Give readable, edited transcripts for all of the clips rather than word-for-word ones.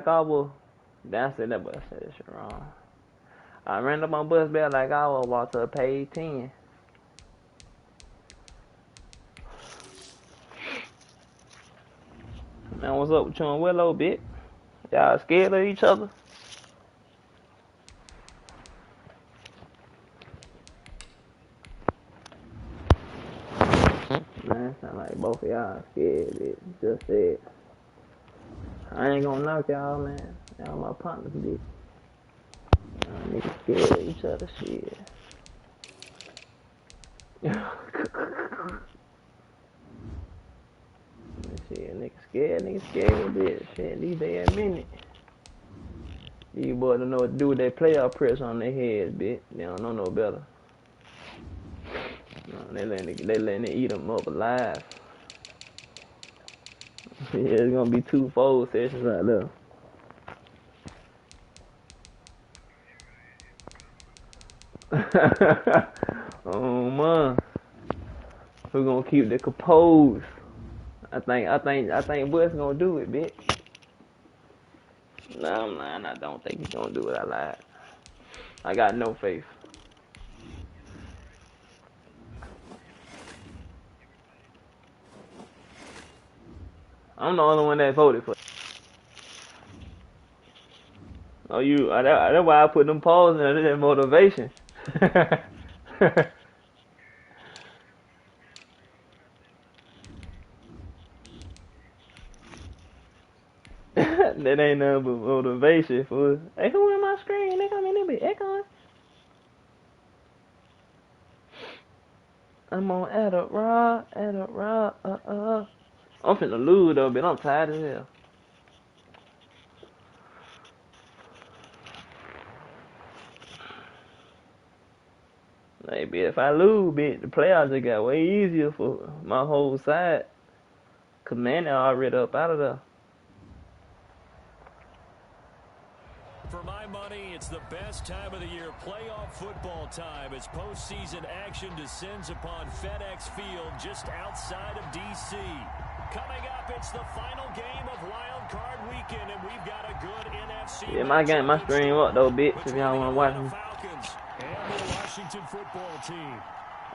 I was. That's it. That boy said that shit wrong. I ran up on bus bell like I was about to pay 10. Man, what's up with you and Willow, bitch? Y'all scared of each other? Man, it sound like both of y'all scared, bitch. Just said. I ain't gonna knock y'all, man. Y'all my partners, bitch. Y'all niggas scared of each other, shit. Shit, niggas scared, bitch. Shit, these days admit it. These boys don't know what to do with that playoff pressure on their heads, bitch. They don't know no better. No, they letting it eat them up alive. Yeah, it's gonna be 2 fold sessions out there. Oh man, who gonna keep the compose? I think West gonna do it, bitch. No, man, I don't think he's gonna do it. I lied. I got no faith. I'm the only one that voted for it. Oh, that's why I put them polls in that motivation. That ain't nothing but motivation for. Hey, who in my screen? They come in there be echoing. I'm on add a raw, I'm finna lose though, but I'm tired as hell. Like, bitch, if I lose, bitch, the playoffs just got way easier for my whole side. Cause man, they're already up out of there. For my money, it's the best time of the year, playoff football time, as postseason action descends upon FedEx Field just outside of D.C. Coming up, it's the final game of Wild Card Weekend, and we've got a good NFC. Yeah, my stream up though, bitch. If y'all wanna watch me, Falcons and the Washington football team.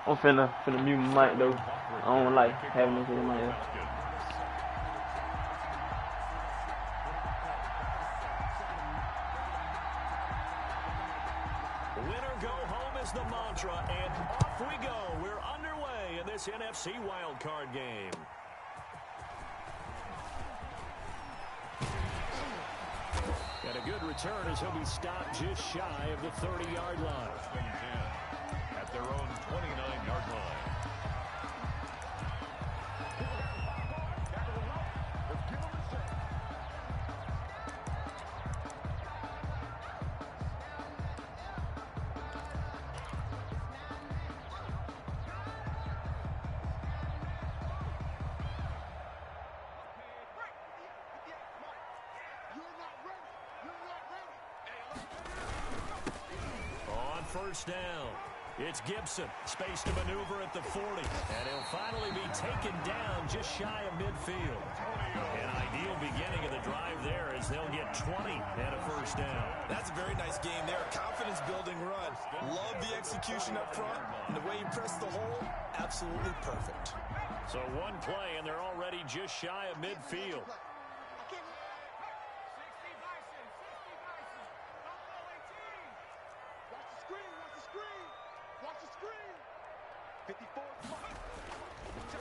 I'm finna mute my mic though. I don't like having this in my ear. Winner go home is the mantra, and off we go. We're underway in this NFC wildcard game. And a good return as he'll be stopped just shy of the 30-yard line. At their own 29-yard line. First down. It's Gibson. Space to maneuver at the 40. And he'll finally be taken down just shy of midfield. An ideal beginning of the drive there as they'll get 20 and a first down. That's a very nice game there. Confidence-building run. Love the execution up front. And the way you press the hole, absolutely perfect. So one play, and they're already just shy of midfield.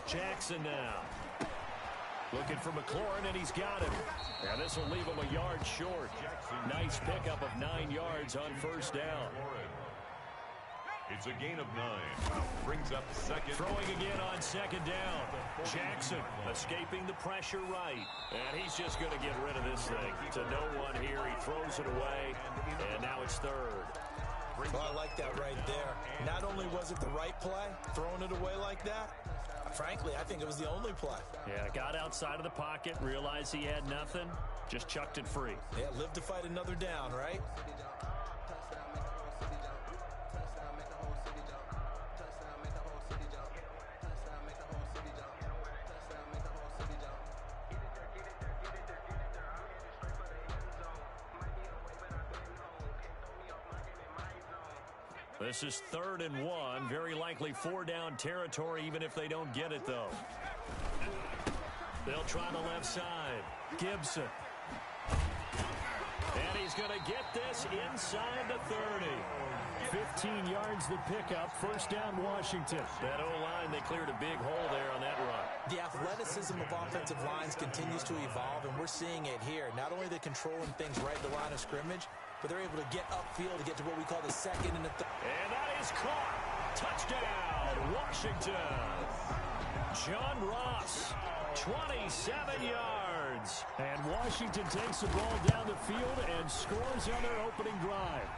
Jackson now. Looking for McLaurin, and he's got him. Now this will leave him a yard short. Nice pickup of 9 yards on first down. It's a gain of 9. Brings up second. Throwing again on second down. Jackson escaping the pressure right. And he's just going to get rid of this thing. To no one here. He throws it away. And now it's third. Well, I like that right there. Not only was it the right play, throwing it away like that, frankly, I think it was the only play. Yeah, got outside of the pocket, realized he had nothing, just chucked it free. Yeah, live to fight another down, right? This is 3rd and 1. Very likely 4-down territory, even if they don't get it, though. They'll try the left side. Gibson. And he's going to get this inside the 30. 15 yards the pickup. 1st down, Washington. That O-line, they cleared a big hole there on that run. The athleticism of offensive lines continues to evolve, and we're seeing it here. Not only are they controlling things right at the line of scrimmage, but they're able to get upfield to get to what we call the 2nd and the 3rd. And that is caught. Touchdown, Washington. John Ross, 27 yards. And Washington takes the ball down the field and scores on their opening drive.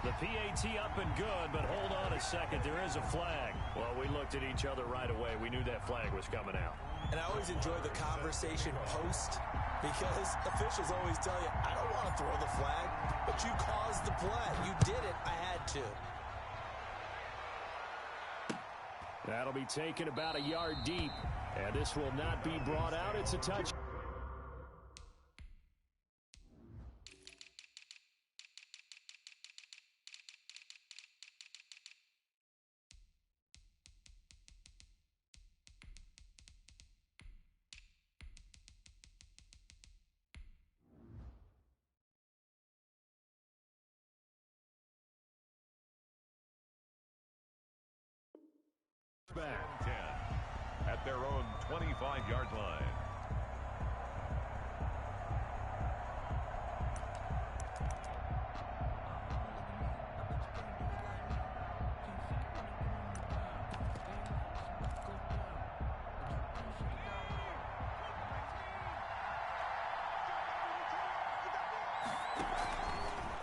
The PAT up and good, but hold on a second. There is a flag. Well, we looked at each other right away. We knew that flag was coming out. And I always enjoy the conversation post because officials always tell you, I don't want to throw the flag, but you caused the play. You did it. I had to. That'll be taken about a yard deep, and this will not be brought out. It's a touch. Back 10 at their own 25-yard line.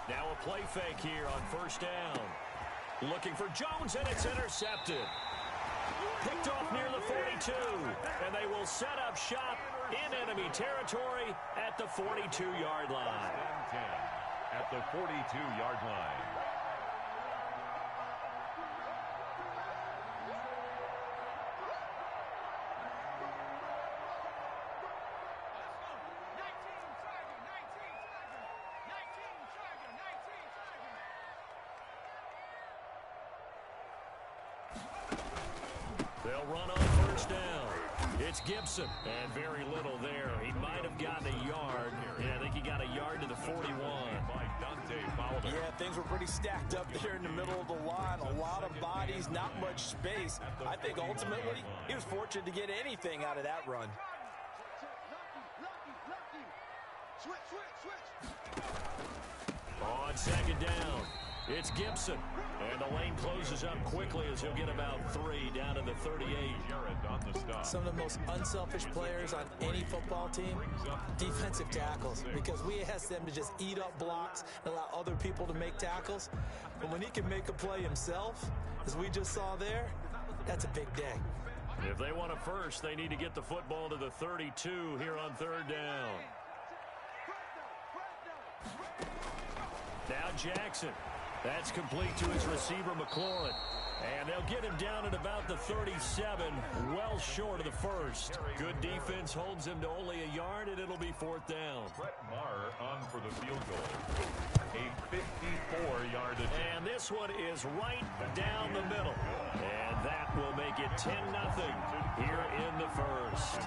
Now a play fake here on 1st down. Looking for Jones, and it's intercepted. Picked off near the 42, and they will set up shop in enemy territory at the 42-yard line. 10 at the 42-yard line. They'll run on 1st down. It's Gibson, and very little there. He might have gotten a yard. Yeah, I think he got a yard to the 41. Yeah, things were pretty stacked up there in the middle of the line. A lot of bodies, not much space. I think ultimately he was fortunate to get anything out of that run. On 2nd down, it's Gibson. And the lane closes up quickly as he'll get about 3 down to the 38. Some of the most unselfish players on any football team, defensive tackles, because we ask them to just eat up blocks and allow other people to make tackles. But when he can make a play himself, as we just saw there, that's a big day. If they want a first, they need to get the football to the 32 here on 3rd down. Now Jackson. That's complete to his receiver, McLaurin. And they'll get him down at about the 37, well short of the 1st. Good defense holds him to only a yard, and it'll be 4th down. Brett Maher on for the field goal. A 54-yard attempt. And this one is right down the middle. And that will make it 10-0 here in the 1st.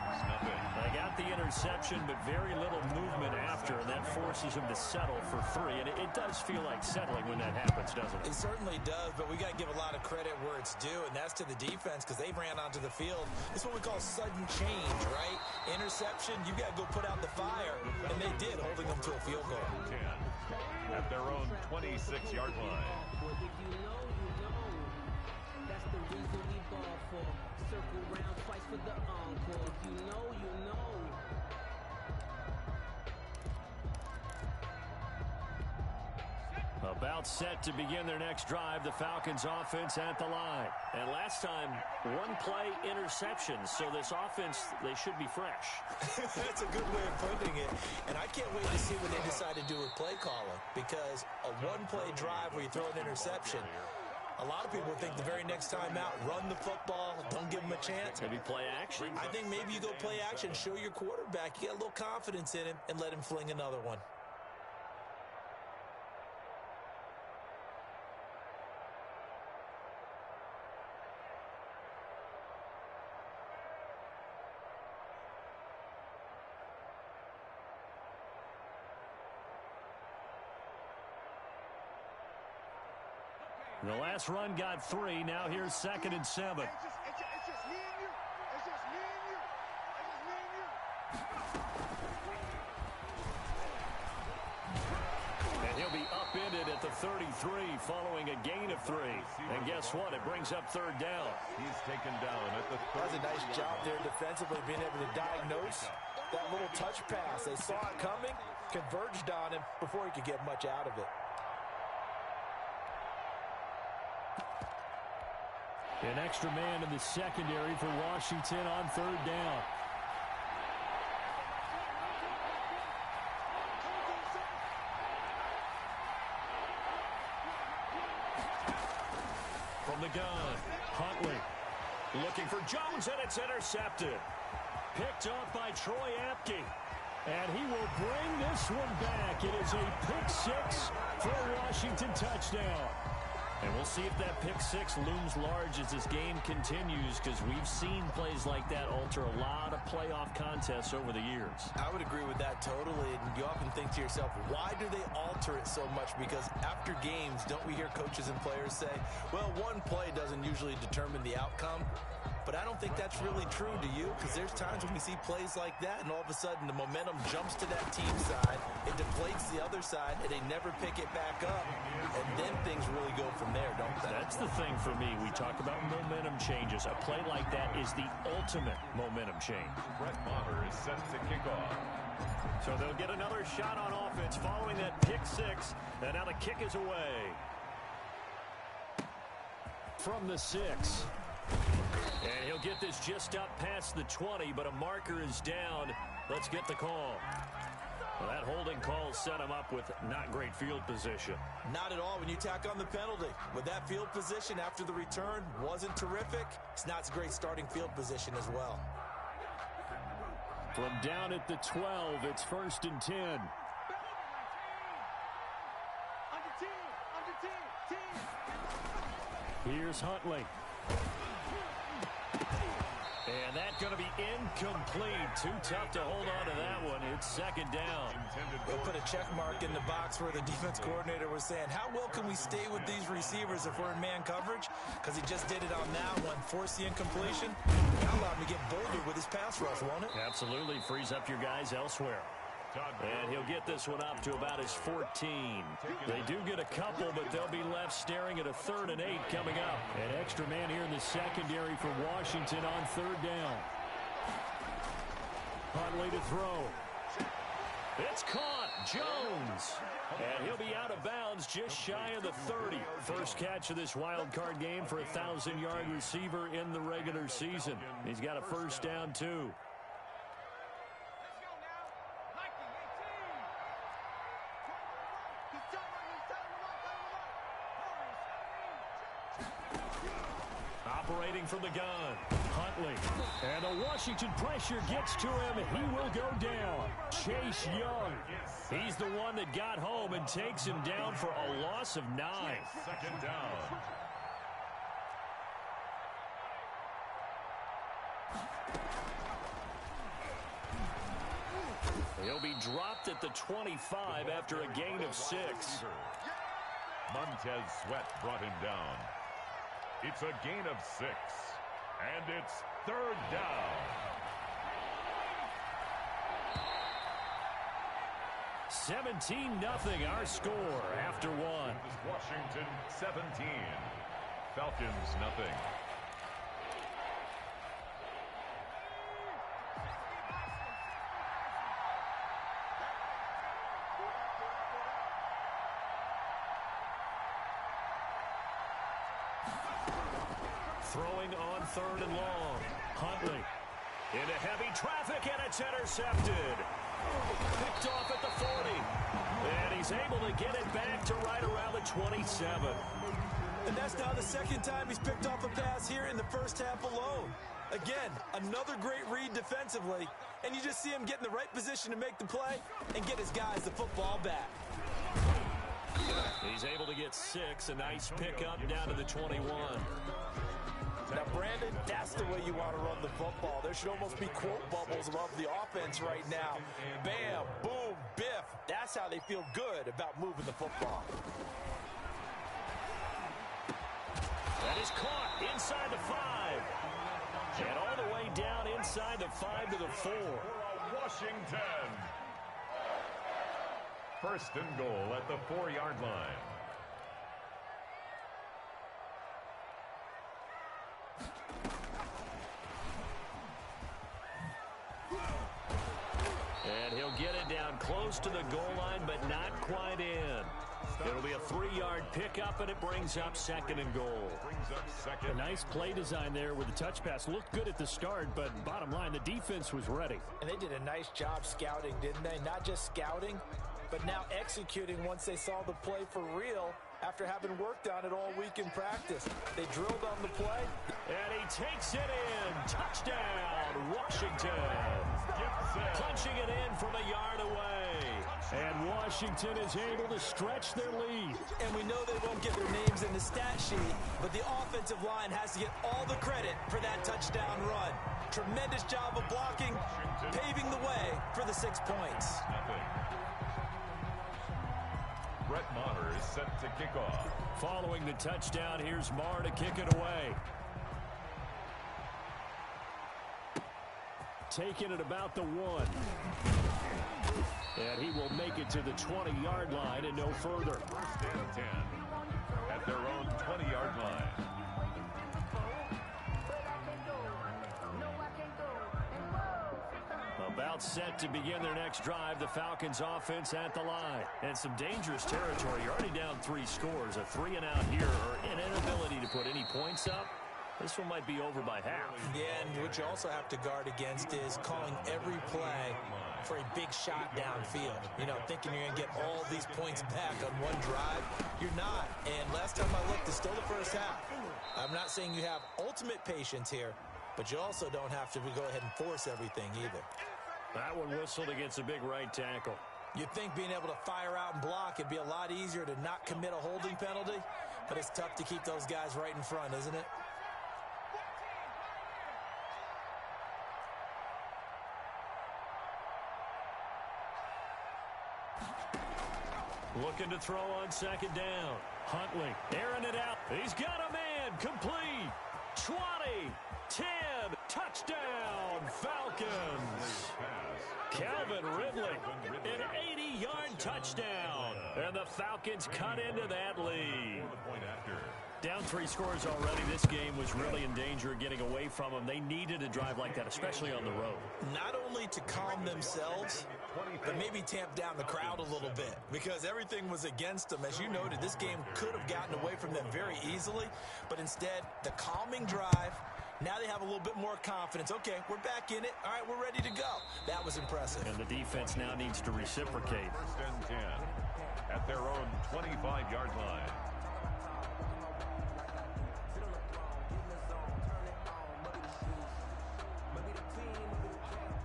They got the interception, but very little movement after, and that forces them to settle for 3. And it does feel like settling when that happens, doesn't it? It certainly does, but we got to give a lot of credit where it's due, and that's to the defense because they ran onto the field. It's what we call sudden change, right? Interception, you got to go put out the fire, and they did, holding them to a field goal. 10 at their own 26-yard line. Well, if you know, that's the reason we ball for. Circle round twice for the encore. If you know, you know. About set to begin their next drive, the Falcons offense at the line. And last time, one play interception, so this offense, they should be fresh. That's a good way of putting it. And I can't wait to see what they decide to do with play calling, because a one-play drive where you throw an interception, a lot of people think the very next time out, run the football, don't give them a chance. Maybe play action. I think maybe you go play action, show your quarterback, you get a little confidence in him, and let him fling another one. The last run got 3. Now here's 2nd and 7. It's just me and you. It's just me and you. It's just me and you. And he'll be upended at the 33 following a gain of 3. And guess what? It brings up 3rd down. He's taken down at the 30. That's a nice job there defensively, being able to diagnose that little touch pass. They saw it coming, converged on him before he could get much out of it. An extra man in the secondary for Washington on 3rd down. From the gun, Huntley looking for Jones, and it's intercepted. Picked off by Troy Apke. And he will bring this one back. It is a pick-6 for a Washington touchdown. And we'll see if that pick-6 looms large as this game continues, because we've seen plays like that alter a lot of playoff contests over the years. I would agree with that totally. And you often think to yourself, why do they alter it so much? Because after games, don't we hear coaches and players say, well, one play doesn't usually determine the outcome? But I don't think that's really true, do you? Because there's times when we see plays like that, and all of a sudden the momentum jumps to that team side, it deflates the other side, and they never pick it back up. And then things really go from there, don't they? That's the thing for me. We talk about momentum changes. A play like that is the ultimate momentum change. Brett Maher is set to kick off. So they'll get another shot on offense following that pick-6, and now the kick is away. From the 6. And he'll get this just up past the 20, but a marker is down. Let's get the call. Well, that holding call set him up with not great field position. Not at all when you tack on the penalty. With that field position after the return wasn't terrific, it's not a great starting field position as well. From down at the 12, it's 1st and 10. Here's Huntley. And that's going to be incomplete. Too tough to hold on to that one. It's 2nd down. They'll put a check mark in the box where the defense coordinator was saying, how well can we stay with these receivers if we're in man coverage? Because he just did it on that one. Force the incompletion. That'll allow him to get bolder with his pass rush, won't it? Absolutely. Frees up your guys elsewhere. And he'll get this one up to about his 14. They do get a couple, but they'll be left staring at a 3rd and 8 coming up. An extra man here in the secondary for Washington on 3rd down. Huntley to throw. It's caught. Jones. And he'll be out of bounds just shy of the 30. First catch of this wild card game for a 1,000-yard receiver in the regular season. He's got a 1st down, too. Operating from the gun, Huntley. And the Washington pressure gets to him. He will go down. Chase Young. He's the one that got home and takes him down for a loss of 9. 2nd down. He'll be dropped at the 25 after a gain of 6. Montez Sweat brought him down. It's a gain of 6. And it's 3rd down. 17-0 our score after 1. Washington 17. Falcons nothing. Throwing on 3rd and long. Huntley into heavy traffic, and it's intercepted. Picked off at the 40. And he's able to get it back to right around the 27. And that's now the 2nd time he's picked off a pass here in the first half alone. Again, another great read defensively. And you just see him get in the right position to make the play and get his guys the football back. He's able to get 6. A nice pickup down to the 21. Now, Brandon, that's the way you want to run the football. There should almost be quote bubbles above the offense right now. Bam, boom, biff. That's how they feel good about moving the football. That is caught inside the 5. And all the way down inside the 5 to the 4. Washington. First and goal at the 4-yard line. And he'll get it down close to the goal line, but not quite in. It'll be a 3-yard pickup, and it brings up second and goal. A nice play design there with the touch pass. Looked good at the start, but bottom line, the defense was ready. And they did a nice job scouting, didn't they? Not just scouting, but now executing once they saw the play for real after having worked on it all week in practice. They drilled on the play. And he takes it in. Touchdown, Washington. Punching it in from a yard away. And Washington is able to stretch their lead. And we know they won't get their names in the stat sheet, but the offensive line has to get all the credit for that touchdown run. Tremendous job of blocking, paving the way for the 6 points. Brett Maher is set to kick off. Following the touchdown, here's Maher to kick it away. Taking it about the 1. And he will make it to the 20-yard line and no further. First and 10 at their own 20-yard line. About set to begin their next drive, the Falcons offense at the line. And some dangerous territory. You're already down 3 scores. A 3-and-out here, or an inability to put any points up. This one might be over by half. Yeah, and what you also have to guard against is calling every play for a big shot downfield. You know, thinking you're going to get all these points back on one drive. You're not. And last time I looked, it's still the first half. I'm not saying you have ultimate patience here, but you also don't have to go ahead and force everything either. That one whistled against a big right tackle. You'd think being able to fire out and block, it'd be a lot easier to not commit a holding penalty, but it's tough to keep those guys right in front, isn't it? Looking to throw on second down. Huntley airing it out. He's got a man. Complete. 20. 10. Touchdown, Falcons. Calvin Ridley, an 80-yard touchdown. And the Falcons cut into that lead. Down 3 scores already. This game was really in danger of getting away from them. They needed a drive like that, especially on the road. Not only to calm themselves, but maybe tamp down the crowd a little bit, because everything was against them. As you noted, this game could have gotten away from them very easily, but instead, the calming drive, now they have a little bit more confidence. Okay, we're back in it. All right, we're ready to go. That was impressive. And the defense now needs to reciprocate. First and 10 at their own 25-yard line.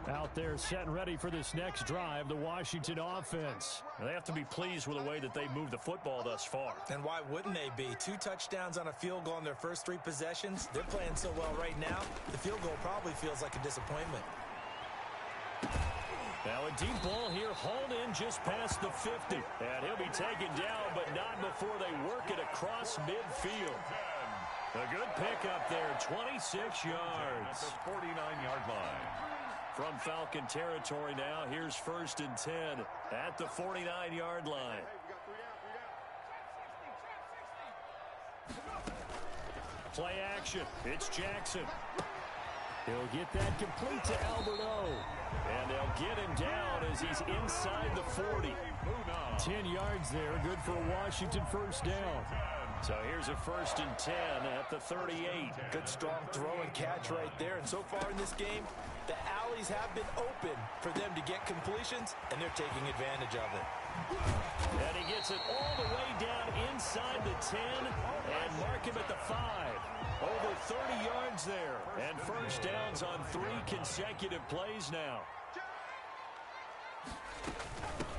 Out there set and ready for this next drive, the Washington offense. They have to be pleased with the way that they moved the football thus far. And why wouldn't they be? 2 touchdowns on a field goal in their first 3 possessions. They're playing so well right now, the field goal probably feels like a disappointment. Now a deep ball here, hauled in just past the 50. And he'll be taken down, but not before they work it across midfield. A good pickup there, 26 yards. At the 49-yard line. From Falcon territory now, here's first and 10 at the 49-yard line. Play action. It's Jackson. He'll get that complete to Alberto. And they'll get him down as he's inside the 40. 10 yards there. Good for a Washington first down. So here's a first and 10 at the 38. Good strong throw and catch right there. And so far in this game, the alleys have been open for them to get completions, and they're taking advantage of it. And he gets it all the way down inside the 10 and mark him at the 5. Over 30 yards there. And first downs on 3 consecutive plays now.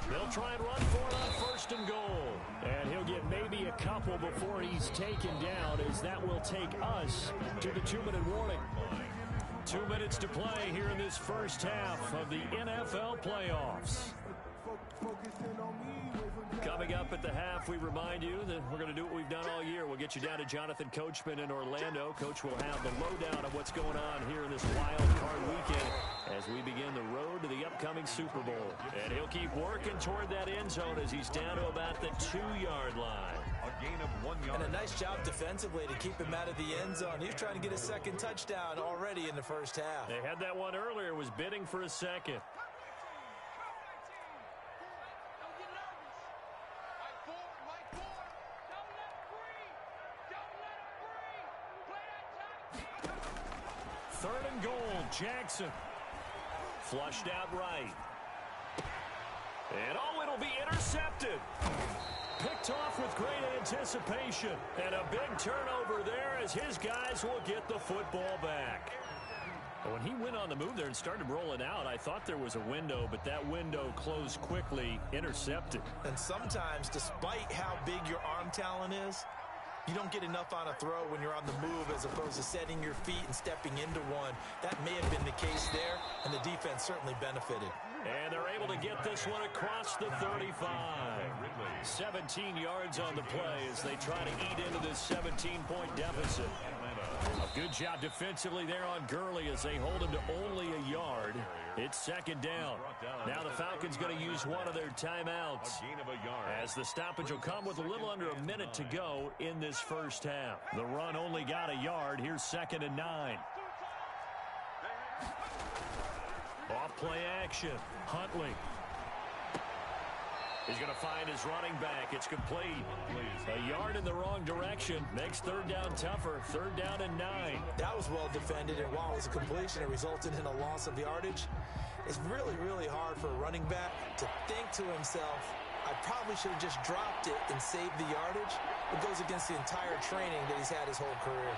They'll try and run for it on first and goal. And he'll get maybe a couple before he's taken down, as that will take us to the 2-minute warning. 2 minutes to play here in this first half of the NFL playoffs. Coming up up at the half, we remind you that we're going to do what we've done all year. We'll get you down to Jonathan Coachman in Orlando. Coach will have the lowdown of what's going on here in this wild card weekend as we begin the road to the upcoming Super Bowl. And he'll keep working toward that end zone as he's down to about the 2-yard line. A gain of 1 yard. And a nice job defensively to keep him out of the end zone. He's trying to get a second touchdown already in the first half. They had that one earlier, was bidding for a second. Third and goal, Jackson. Flushed out right. And oh, it'll be intercepted. Picked off with great anticipation. And a big turnover there as his guys will get the football back. When he went on the move there and started rolling out, I thought there was a window, but that window closed quickly, intercepted. And sometimes, despite how big your arm talent is, you don't get enough on a throw when you're on the move as opposed to setting your feet and stepping into one. That may have been the case there, and the defense certainly benefited. And they're able to get this one across the 35. 17 yards on the play as they try to eat into this 17-point deficit. A good job defensively there on Gurley as they hold him to only a yard. It's second down. Now the Falcons going to use one of their timeouts as the stoppage will come with a little under a minute to go in this first half. The run only got a yard. Here's 2nd and 9. Off play action. Huntley. He's going to find his running back. It's complete. A yard in the wrong direction. Makes third down tougher. 3rd down and 9. That was well defended, and while it was a completion, it resulted in a loss of yardage. It's really, really hard for a running back to think to himself, I probably should have just dropped it and saved the yardage. It goes against the entire training that he's had his whole career.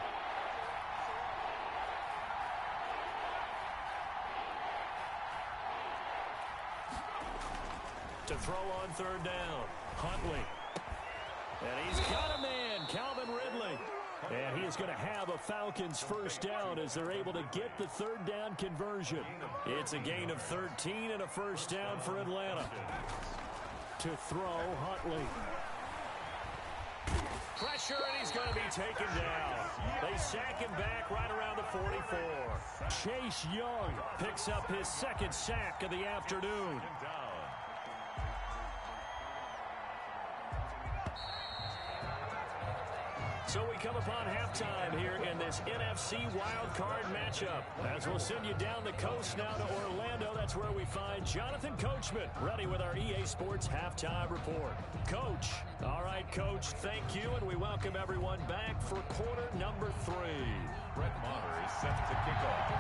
To throw on 3rd down. Huntley. And he's got a man, Calvin Ridley. And he is going to have a Falcons first down as they're able to get the 3rd down conversion. It's a gain of 13 and a first down for Atlanta. To throw, Huntley. Pressure, and he's going to be taken down. They sack him back right around the 44. Chase Young picks up his 2nd sack of the afternoon. So we come upon halftime here in this NFC wildcard matchup. As we'll send you down the coast now to Orlando, that's where we find Jonathan Coachman, ready with our EA Sports halftime report. Coach. All right, Coach, thank you, and we welcome everyone back for quarter number 3. Brett Maher is set to kick off.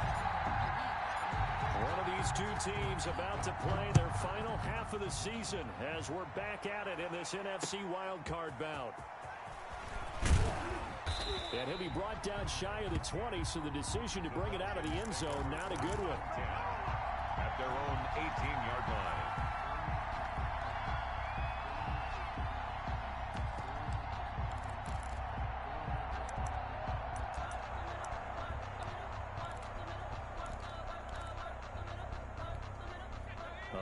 One of these two teams about to play their final half of the season as we're back at it in this NFC wildcard bout. And he'll be brought down shy of the 20, so the decision to bring it out of the end zone, not a good one. At their own 18-yard line.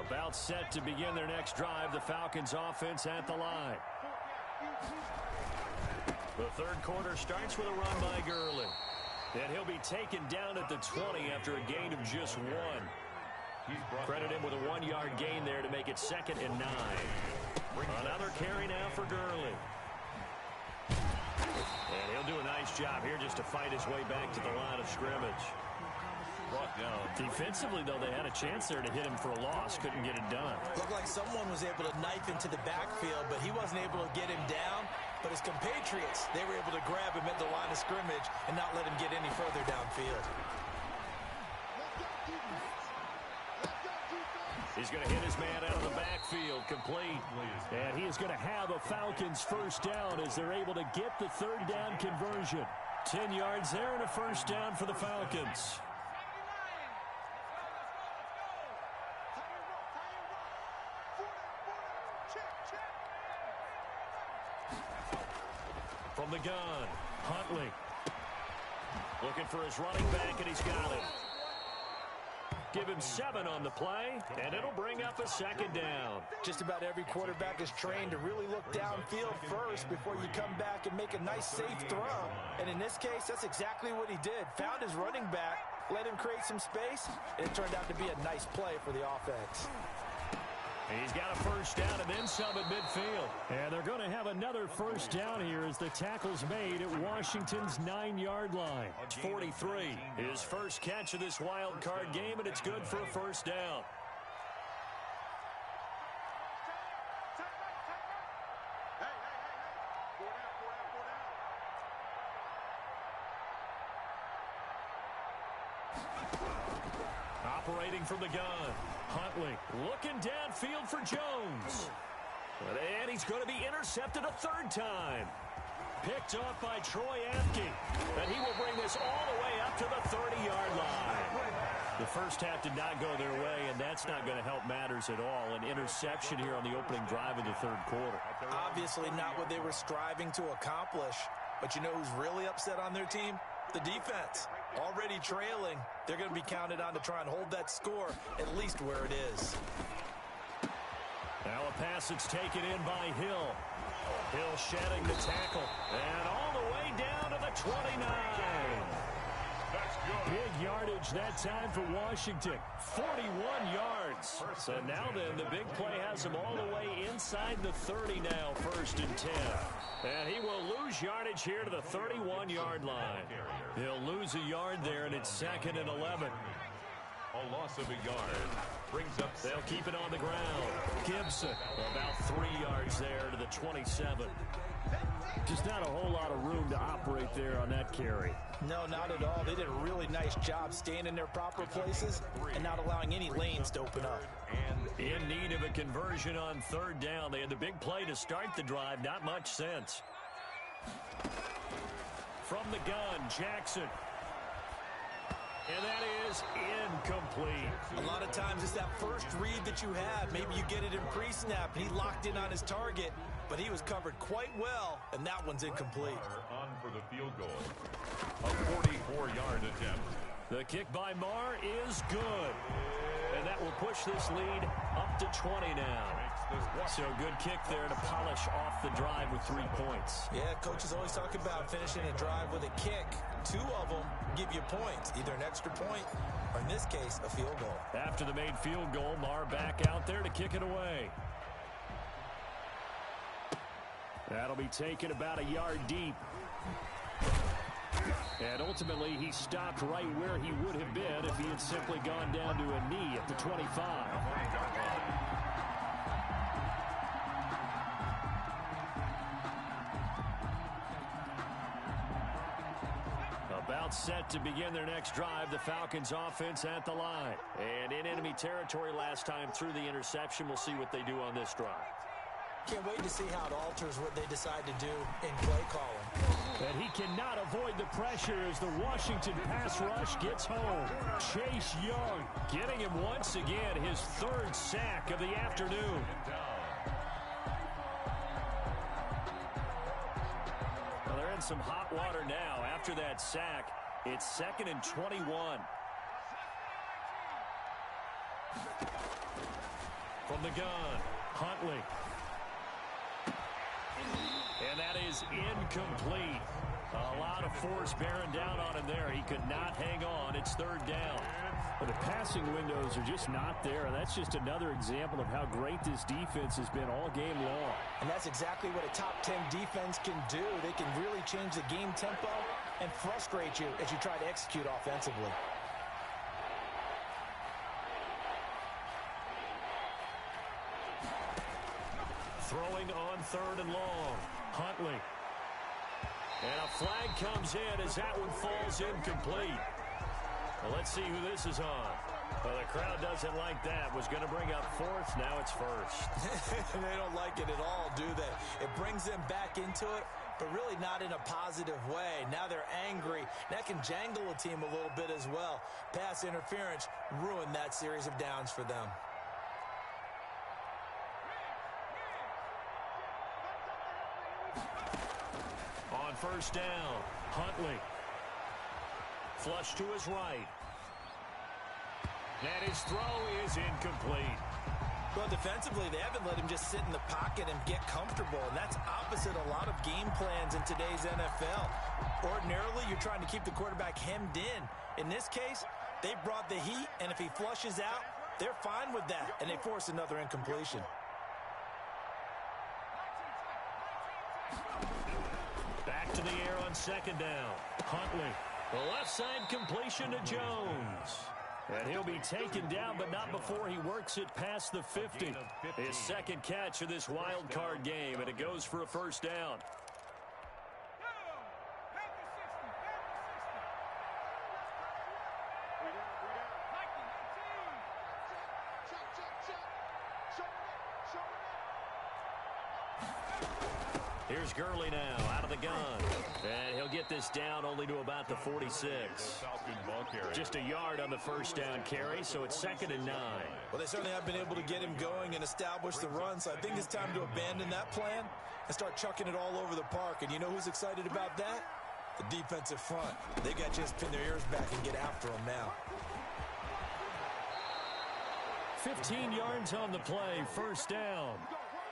About set to begin their next drive, the Falcons offense at the line. The 3rd quarter starts with a run by Gurley. And he'll be taken down at the 20 after a gain of just 1. Credit him with a 1-yard gain there to make it 2nd and 9. Another carry now for Gurley. And he'll do a nice job here just to fight his way back to the line of scrimmage. Brought down. Defensively, though, they had a chance there to hit him for a loss. Couldn't get it done. Looked like someone was able to knife into the backfield, but he wasn't able to get him down. But his compatriots, they were able to grab him at the line of scrimmage and not let him get any further downfield. He's going to hit his man out of the backfield, complete. And he is going to have a Falcons first down as they're able to get the 3rd down conversion. 10 yards there and a first down for the Falcons. From the gun, Huntley. Looking for his running back, and he's got it. give him 7 on the play, and it'll bring up a second down. Just about every quarterback is trained to really look downfield first before you come back and make a nice, safe throw. And in this case, that's exactly what he did. Found his running back, let him create some space, and it turned out to be a nice play for the offense. He's got a first down and then some at midfield. And they're going to have another first down here as the tackle's made at Washington's 9-yard line. It's 43. His first catch of this wild card game, and it's good for a first down. Operating from the gun, Huntley looking downfield for Jones. And he's going to be intercepted a third time. Picked off by Troy Apke. And he will bring this all the way up to the 30-yard line. The first half did not go their way, and that's not going to help matters at all. An interception here on the opening drive of the third quarter. Obviously not what they were striving to accomplish. But you know who's really upset on their team? The defense. Already trailing, they're going to be counted on to try and hold that score at least where it is. Now a pass that's taken in by Hill. Hill shedding the tackle. And all the way down to the 29. That's good. Big yardage that time for Washington. 41 yards. So now then, the big play has him all the way inside the 30 now, 1st and 10. And he will lose yardage here to the 31-yard line. He'll lose a yard there, and it's 2nd and 11. A loss of a yard brings up. They'll keep it on the ground. Gibson about 3 yards there to the 27. Just not a whole lot of room to operate there on that carry. No, not at all. They did a really nice job staying in their proper places and not allowing any lanes to open up. In need of a conversion on 3rd down. They had the big play to start the drive. Not much sense. From the gun, Jackson. And that is incomplete. A lot of times it's that first read that you have. Maybe you get it in pre-snap, and he locked in on his target, but he was covered quite well, and that one's incomplete. On for the field goal. A 44-yard attempt. The kick by Marr is good. And that will push this lead up to 20 now. So good kick there to polish off the drive with 3 points. Yeah, coaches always talk about finishing a drive with a kick. 2 of them give you points, either an extra point or, in this case, a field goal. After the made field goal, Marr back out there to kick it away. That'll be taken about a yard deep. And ultimately, he stopped right where he would have been if he had simply gone down to a knee at the 25. About set to begin their next drive, the Falcons offense at the line. And in enemy territory last time through the interception. We'll see what they do on this drive. Can't wait to see how it alters what they decide to do in play calling. And he cannot avoid the pressure as the Washington pass rush gets home. Chase Young getting him once again, his 3rd sack of the afternoon. Well, they're in some hot water now. After that sack, it's 2nd and 21. From the gun, Huntley. And that is incomplete. A lot of force bearing down on him there. He could not hang on. It's 3rd down. Well, the passing windows are just not there. That's just another example of how great this defense has been all game long. And that's exactly what a top 10 defense can do. They can really change the game tempo and frustrate you as you try to execute offensively. Throwing on 3rd and long. Huntley. And a flag comes in as that one falls incomplete. Well, let's see who this is on. Well, the crowd doesn't like that. Was going to bring up 4th. Now it's 1st. They don't like it at all, do they? It brings them back into it, but really not in a positive way. Now they're angry. That can jangle a team a little bit as well. Pass interference ruined that series of downs for them. On 1st down, Huntley. Flush to his right. And his throw is incomplete. Well, defensively, they haven't let him just sit in the pocket and get comfortable, and that's opposite a lot of game plans in today's NFL. Ordinarily, you're trying to keep the quarterback hemmed in. In this case, they brought the heat, and if he flushes out, they're fine with that, and they force another incompletion. Back to the air on second down. Huntley. The left side completion to Jones. And he'll be taken down, but not before he works it past the 50. His second catch of this wild card game, and it goes for a first down. Here's Gurley now, out of the gun. And he'll get this down only to about the 46. Just a yard on the first down carry, so it's 2nd and 9. Well, they certainly have been able to get him going and establish the run, so I think it's time to abandon that plan and start chucking it all over the park. And you know who's excited about that? The defensive front. They got to just pin their ears back and get after him now. 15 yards on the play, first down.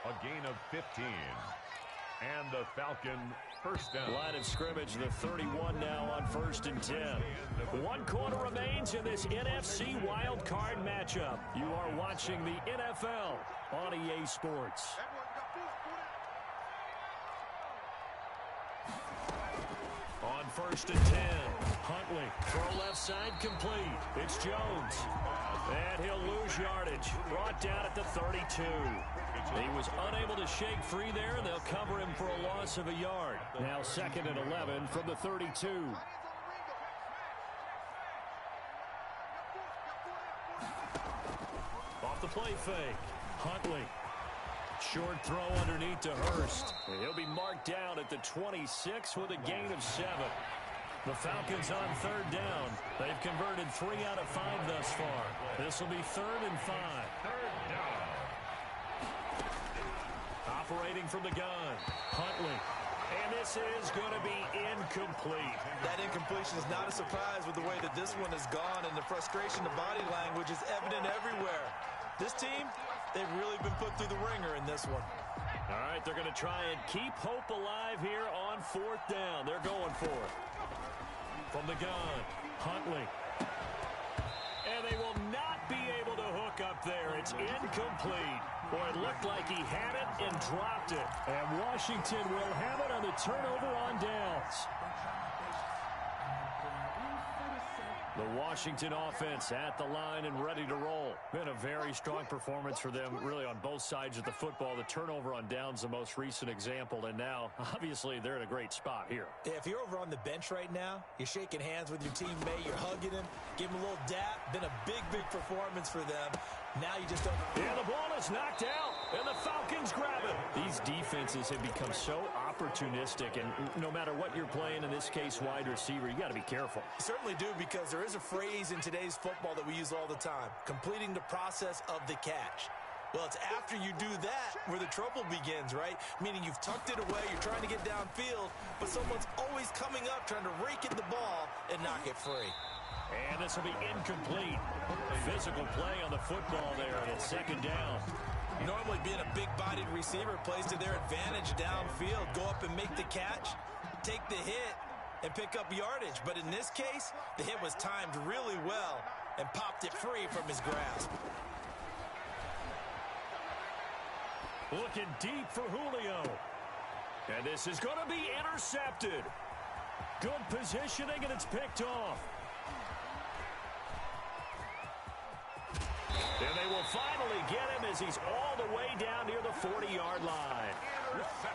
A gain of 15. And the Falcon first down. Line of scrimmage, the 31 now on 1st and 10. 1 quarter remains in this NFC wild card matchup. You are watching the NFL on EA Sports. On 1st and 10, Huntley, throw left side complete. It's Jones. And he'll lose yardage. Brought down at the 32. He was unable to shake free there. They'll cover him for a loss of a yard. Now 2nd and 11 from the 32. Off the play fake. Huntley. Short throw underneath to Hurst. And he'll be marked down at the 26 with a gain of 7. The Falcons on 3rd down. They've converted 3 out of 5 thus far. This will be 3rd and 5. 3rd down. Operating from the gun, Huntley. And this is going to be incomplete. That incompletion is not a surprise with the way that this one has gone, and the frustration of body language is evident everywhere. This team, they've really been put through the ringer in this one. All right, they're going to try and keep hope alive here on 4th down. They're going for it. From the gun, Huntley. And they will not be able to hook up there. It's incomplete. Boy, it looked like he had it and dropped it. And Washington will have it on the turnover on downs. The Washington offense at the line and ready to roll. Been a very strong performance for them, really, on both sides of the football. The turnover on downs, the most recent example, and now, obviously, they're in a great spot here. Yeah, if you're over on the bench right now, you're shaking hands with your teammate, you're hugging him, give him a little dap. Been a big, big performance for them. Now you just don't... Yeah, the ball is knocked out, and the Falcons grab it. These defenses have become so opportunistic, and no matter what you're playing, in this case, wide receiver, you got to be careful. You certainly do, because there is a phrase in today's football that we use all the time, completing the process of the catch. Well, it's after you do that where the trouble begins, right? Meaning you've tucked it away, you're trying to get downfield, but someone's always coming up trying to rake in the ball and knock it free. And this will be incomplete. Physical play on the football there, and it's 2nd down. Normally being a big-bodied receiver plays to their advantage downfield. Go up and make the catch, take the hit, and pick up yardage. But in this case, the hit was timed really well and popped it free from his grasp. Looking deep for Julio. And this is going to be intercepted. Good positioning, and it's picked off. And they will finally get him as he's all the way down near the 40-yard line.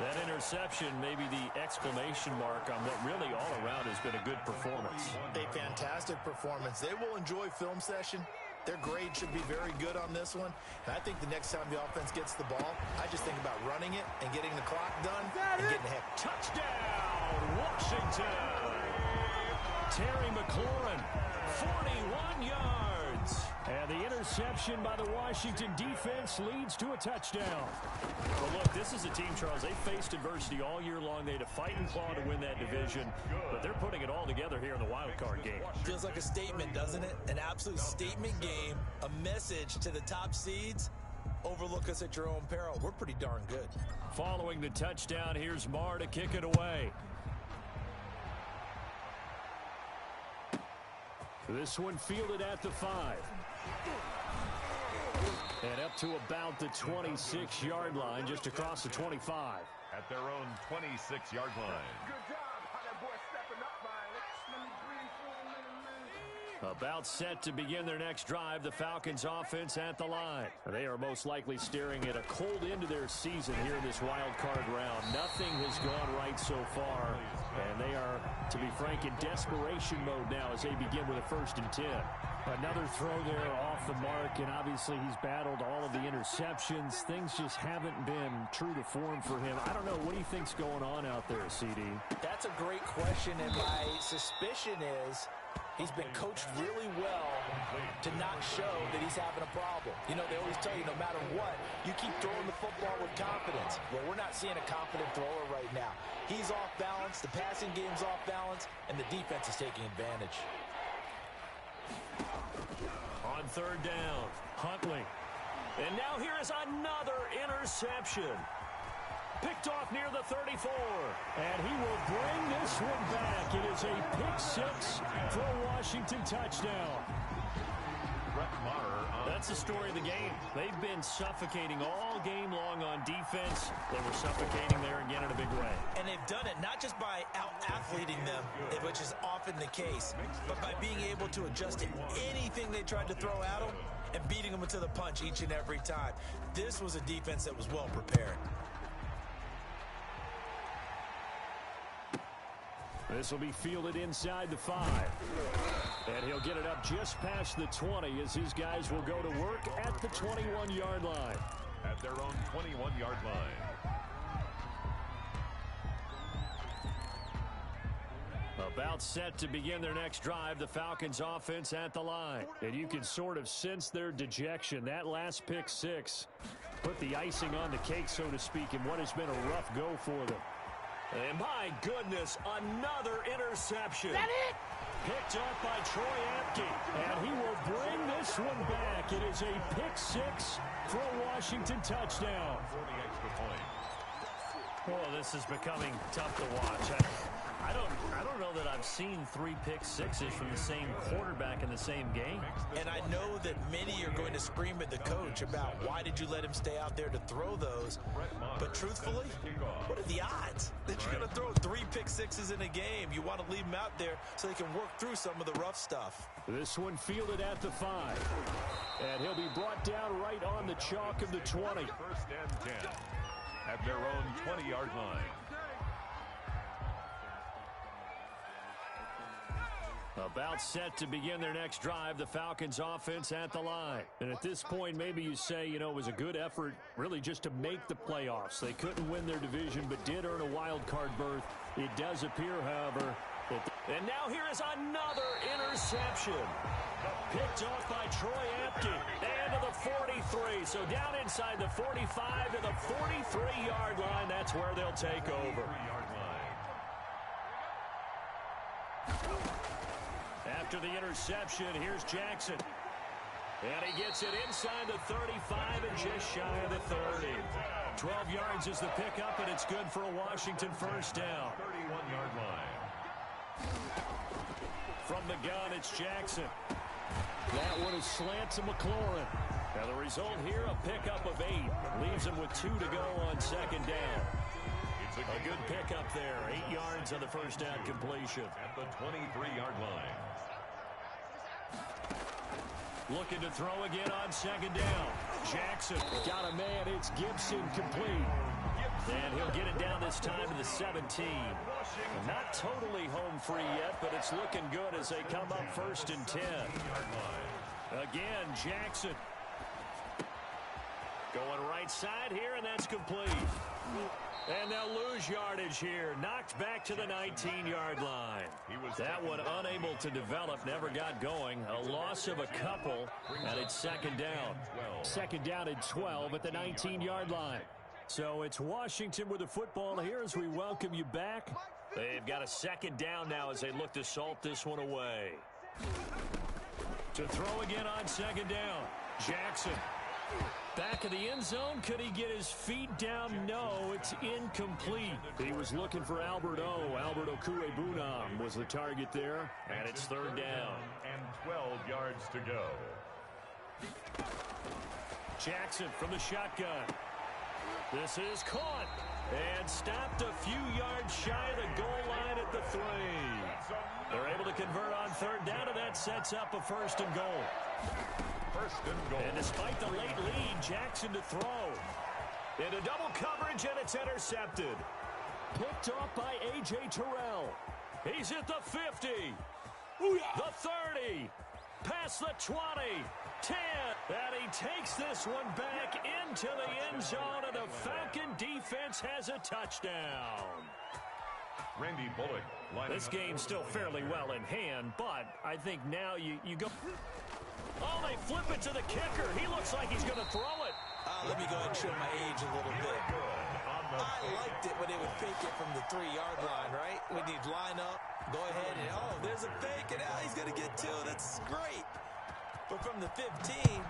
That interception may be the exclamation mark on what really all around has been a good performance. A fantastic performance. They will enjoy film session. Their grade should be very good on this one. And I think the next time the offense gets the ball, I just think about running it and getting the clock done and getting ahead. Touchdown, Washington! Terry McLaurin, 41 yards. And the interception by the Washington defense leads to a touchdown. Well, look, this is a team, Charles. They faced adversity all year long. They had to fight and claw to win that division, but they're putting it all together here in the wild card game. Feels like a statement, doesn't it? An absolute statement game, a message to the top seeds. Overlook us at your own peril. We're pretty darn good. Following the touchdown, here's Marr to kick it away. This one fielded at the 5. And up to about the 26-yard line, just across the 25. At their own 26-yard line. Good job. How that boy stepping up, man. Let me breathe for a minute, man. About set to begin their next drive, the Falcons offense at the line. They are most likely staring at a cold end to their season here in this wild card round. Nothing has gone right so far, and they are, to be frank, in desperation mode now as they begin with a 1st and 10. Another throw there off the mark, and obviously he's battled all of the interceptions. Things just haven't been true to form for him. I don't know. What do you think's going on out there, CD? That's a great question, and my suspicion is he's been coached really well to not show that he's having a problem. You know, they always tell you no matter what, you keep throwing the football with confidence. Well, we're not seeing a confident thrower right now. He's off balance, the passing game's off balance, and the defense is taking advantage. On 3rd down, Huntley. And now here is another interception. Picked off near the 34. And he will bring this one back. It is a pick 6 for a Washington touchdown. That's the story of the game. They've been suffocating all game long on defense. They were suffocating there again in a big way. And they've done it not just by out-athleting them, which is often the case, but by being able to adjust to anything they tried to throw at them and beating them to the punch each and every time. This was a defense that was well prepared. This will be fielded inside the 5. And he'll get it up just past the 20 as his guys will go to work at the 21-yard line. At their own 21-yard line. About set to begin their next drive, the Falcons offense at the line. And you can sort of sense their dejection. That last pick 6 put the icing on the cake, so to speak, in what has been a rough go for them. And my goodness, another interception. Is that it? Picked up by Troy Apke. And he will bring this one back. It is a pick 6 for a Washington touchdown. For the extra point. Oh, this is becoming tough to watch. I don't know that I've seen 3 pick 6s from the same quarterback in the same game. And I know that many are going to scream at the coach about why did you let him stay out there to throw those. But truthfully, what are the odds that you're going to throw 3 pick 6s in a game? You want to leave them out there so they can work through some of the rough stuff. This one fielded at the 5. And he'll be brought down right on the chalk of the 20. 1st and 10. At their own 20-yard line. About set to begin their next drive, the Falcons offense at the line. And at this point, maybe you say, you know, it was a good effort really just to make the playoffs. They couldn't win their division, but did earn a wild card berth. It does appear, however, that... And now here is another interception. Picked off by Troy Apke. And to the 43. So down inside the 45 to the 43-yard line. That's where they'll take over. After the interception, here's Jackson. And he gets it inside the 35 and just shy of the 30. 12 yards is the pickup, and it's good for a Washington 1st down. 31-yard line. From the gun, it's Jackson. That one is slant to McLaurin. Now the result here, a pickup of 8. Leaves him with 2 to go on 2nd down. A good pickup there. 8 yards on the 1st down completion. At the 23-yard line. Looking to throw again on 2nd down. Jackson got a man. It's Gibson complete. And he'll get it down this time to the 17. Not totally home free yet, but it's looking good as they come up 1st and 10. Again, Jackson. Going right outside here, and that's complete. And they'll lose yardage here. Knocked back to the 19-yard line. That one unable to develop, never got going. A loss of a couple, and it's second down. Second down and 12 at the 19-yard line. So it's Washington with the football here as we welcome you back. They've got a second down now as they look to salt this one away. To throw again on second down. Jackson. Back of the end zone. Could he get his feet down? No, it's incomplete. He was looking for Albert Okwuegbunam was the target there, and it's third down. And 12 yards to go. Jackson from the shotgun. This is caught and stopped a few yards shy of the goal line at the 3. They're able to convert on third down, and that sets up a first and goal. First and goal. And despite the late lead, Jackson to throw. Into double coverage, and it's intercepted. Picked off by A.J. Terrell. He's at the 50. The 30. Past the 20. 10. And he takes this one back into the end zone, and the Falcon defense has a touchdown. Randy Bullock. This game's still fairly well in hand, but I think now you go. Oh, they flip it to the kicker. He looks like he's going to throw it. Let me go ahead and show my age a little bit. I liked it when they would fake it from the 3-yard line, right? When you'd line up, go ahead and, oh, there's a fake, and now he's going to get 2. That's great. But from the 15,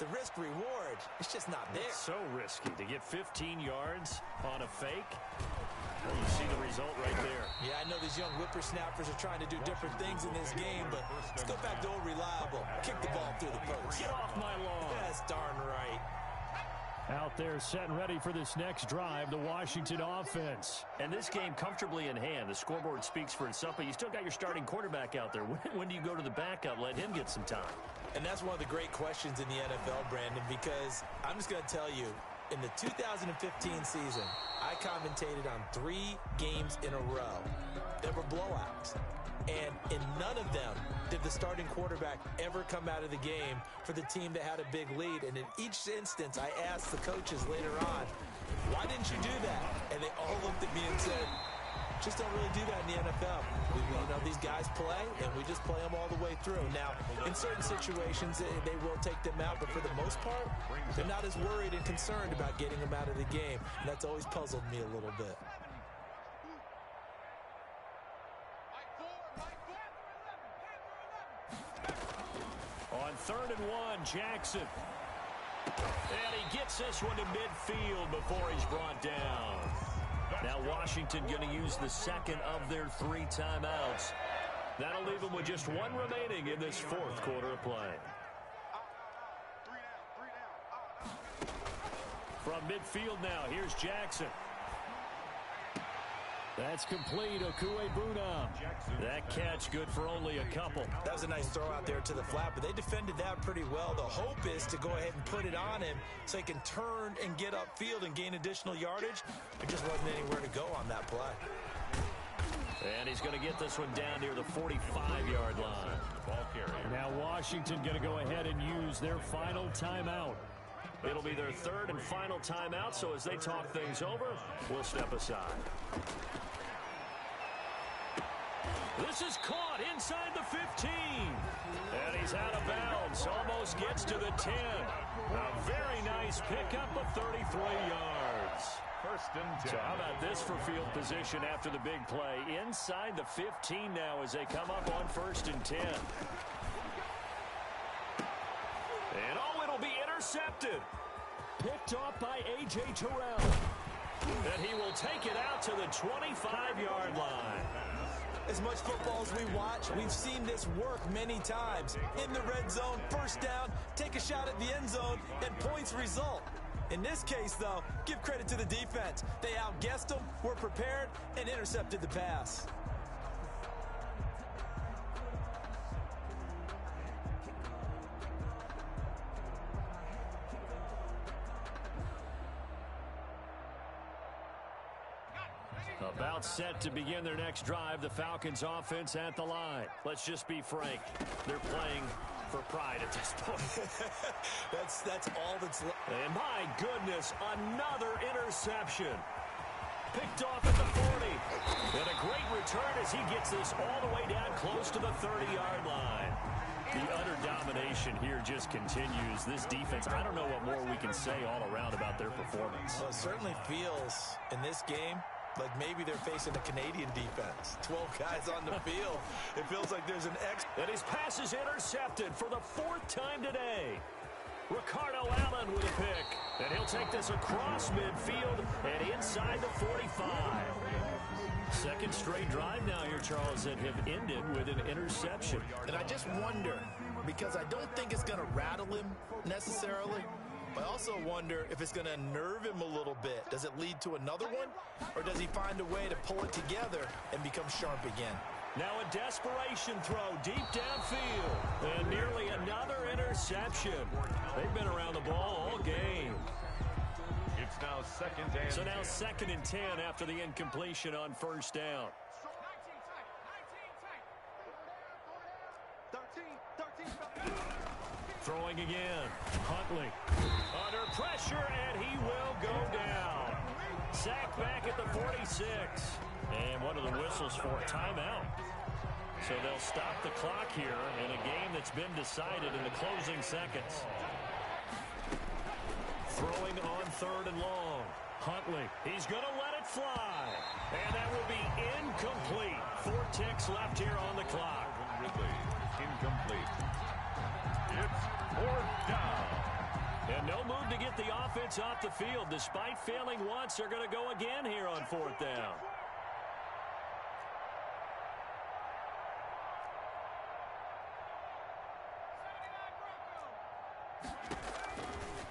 the risk-reward, it's just not there. It's so risky to get 15 yards on a fake. Well, you see the result right there. Yeah, I know these young whippersnappers are trying to do different things in this game, but let's go back to old reliable. Kick the ball through the post. Get off my lawn. That's darn right. Out there set and ready for this next drive, the Washington offense. And this game comfortably in hand. The scoreboard speaks for itself, but you still got your starting quarterback out there. When do you go to the backup? Let him get some time. And that's one of the great questions in the NFL, Brandon, because I'm just going to tell you, in the 2015 season, I commentated on 3 games in a row that were blowouts. And in none of them did the starting quarterback ever come out of the game for the team that had a big lead. And in each instance, I asked the coaches later on, why didn't you do that? And they all looked at me and said, just don't really do that in the NFL. These guys play, and we just play them all the way through. Now, in certain situations, they will take them out, but for the most part, they're not as worried and concerned about getting them out of the game. And that's always puzzled me a little bit. On 3rd and 1, Jackson. And he gets this one to midfield before he's brought down. Now Washington going to use the second of their 3 timeouts. That'll leave them with just 1 remaining in this 4th quarter of play. From midfield now, here's Jackson. That's complete. Okwuegbunam. That catch good for only a couple. That was a nice throw out there to the flat, but they defended that pretty well. The hope is to go ahead and put it on him so he can turn and get upfield and gain additional yardage. There just wasn't anywhere to go on that play. And he's going to get this one down near the 45-yard line. Now Washington going to go ahead and use their final timeout. It'll be their 3rd and final timeout, so as they talk things over, we'll step aside. This is caught inside the 15. And he's out of bounds. Almost gets to the 10. A very nice pickup of 33 yards. First and 10. So how about this for field position after the big play? Inside the 15 now as they come up on 1st and 10. And it'll be intercepted. Picked off by A.J. Terrell. And he will take it out to the 25-yard line. As much football as we watch, we've seen this work many times. In the red zone, first down, take a shot at the end zone, and points result. In this case, though, give credit to the defense. They outguessed them, were prepared, and intercepted the pass. About set to begin their next drive, the Falcons offense at the line. Let's just be frank. They're playing for pride at this point. that's all that's left. And my goodness, another interception. Picked off at the 40. And a great return as he gets this all the way down close to the 30-yard line. The utter domination here just continues. This defense, I don't know what more we can say all around about their performance. Well, it certainly feels in this game like maybe they're facing a Canadian defense. 12 guys on the field. It feels like there's an X. And his pass is intercepted for the 4th time today. Ricardo Allen with a pick. And he'll take this across midfield and inside the 45. Second straight drive now here, Charles, that have ended with an interception. And I just wonder, because I don't think it's going to rattle him necessarily, but I also wonder if it's going to unnerve him a little bit. Does it lead to another one? Or does he find a way to pull it together and become sharp again? Now a desperation throw deep downfield. And nearly another interception. They've been around the ball all game. It's now second and 10. So now 2nd and 10 after the incompletion on first down. Throwing again. Huntley. Under pressure, and he will go down. Sacked back at the 46. And what are the whistles for? Timeout. So they'll stop the clock here in a game that's been decided in the closing seconds. Throwing on 3rd and long. Huntley, he's going to let it fly. And that will be incomplete. 4 ticks left here on the clock. Ridley, incomplete. It's 4th down. And no move to get the offense off the field. Despite failing once, they're going to go again here on 4th down.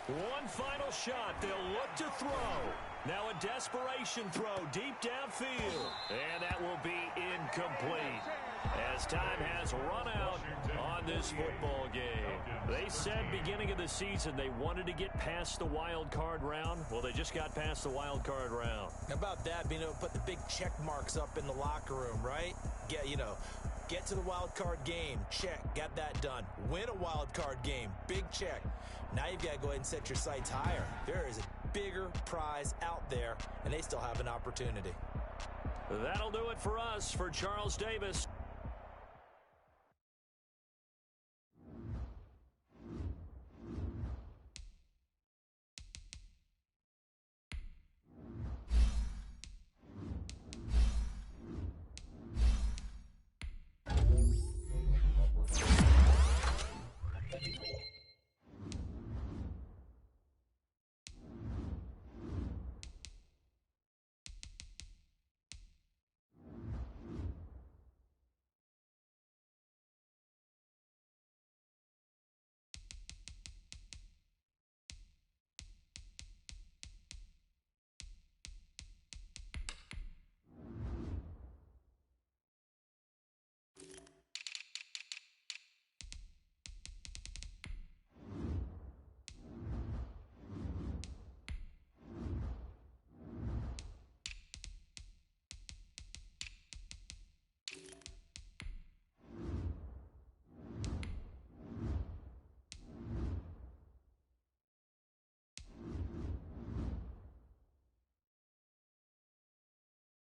One final shot. They'll look to throw. Now a desperation throw deep downfield. And that will be incomplete. As time has run out on this football game. They said beginning of the season they wanted to get past the wild card round. Well, they just got past the wild card round. How about that, being able to put the big check marks up in the locker room, right? Get to the wild card game, check, got that done. Win a wild card game, big check. Now you've got to go ahead and set your sights higher. There is a bigger prize out there, and they still have an opportunity. That'll do it for us. For Charles Davis,